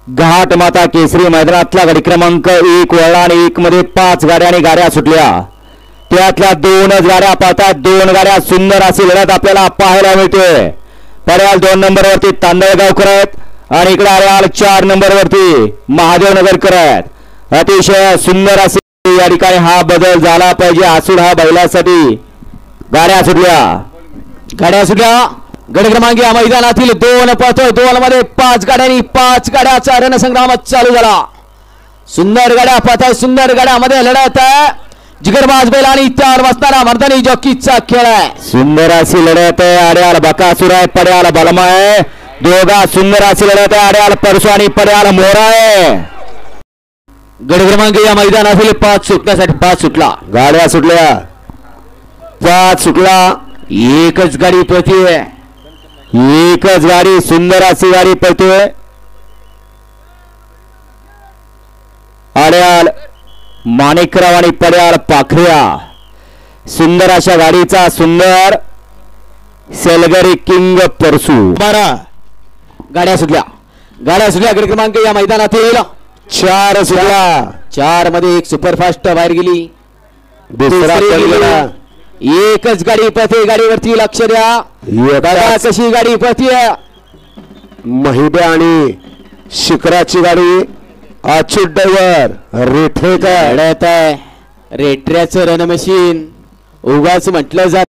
घाट माता केसरी मैदानातला गाडी क्रमांक 1 वळला आणि 1 मध्ये 5 गाड्या आणि गाड्या सुटल्या। त्यातल्या 2च गाड्या पाहतात, 2 गाड्या सुंदर अशी लढत आपल्याला पाहायला मिळते। पर्याल 2 नंबर वरती तांदळगावकर आहेत आणि इकडे आल्याल 4 नंबर वरती महादेव नगरकर आहेत। अतिशय सुंदर अशी या ठिकाणी हा बदल झाला पाहिजे। आसूड हा बैलासाठी गाड्या सुटल्या गड क्रमांक या मैदानातील 2 पळतोय, 2 मध्ये 5 गाड्यांनी 5 गाड्याचा रणसंग्राम चालू झाला। सुंदर गाड्या पळताय, सुंदर गाड्यामध्ये लढत आहे। जिगरबाज बैल आणि त्यावर बसणारा मर्दानी जॉकीचा खेळ आहे। सुंदर अशी लढत आहे। आड्याल बकासूर आहे, पड्याल बलमा आहे। दोघा सुंदर अशी लढत आहे। आड्याल परसू आणि पड्याल मोरा आहे। गड क्रमांक या मैदानातील 5 सुटण्यासाठी 5 सुटला, गाड्या सुटल्या, 5 सुटला। एकच गाडी पळतीये, एकच गाडी, सुंदर अशी गाडी पळतोय। आड्याल माणिकराव आणि पड्याल पाखऱ्या, सुंदर अशा गाडीचा सुंदर सेलगरी किंग परसू। 12 गाड्या सुटल्या, गड क्रमांक या मैदानातील 4 सुटल्या। 4 मध्ये 1 सुपरफास्ट बाहेर गेली, दुसरा एकच गाडी पळते। गाडीवरती लक्ष द्या, बघा कशी गाडी पळतीये। महिबे आणि शिखराची गाडी, अच्युत ड्रायव्हर रेठरेकर, रेठऱ्याचं रण मशीन उगाच म्हटलं जात।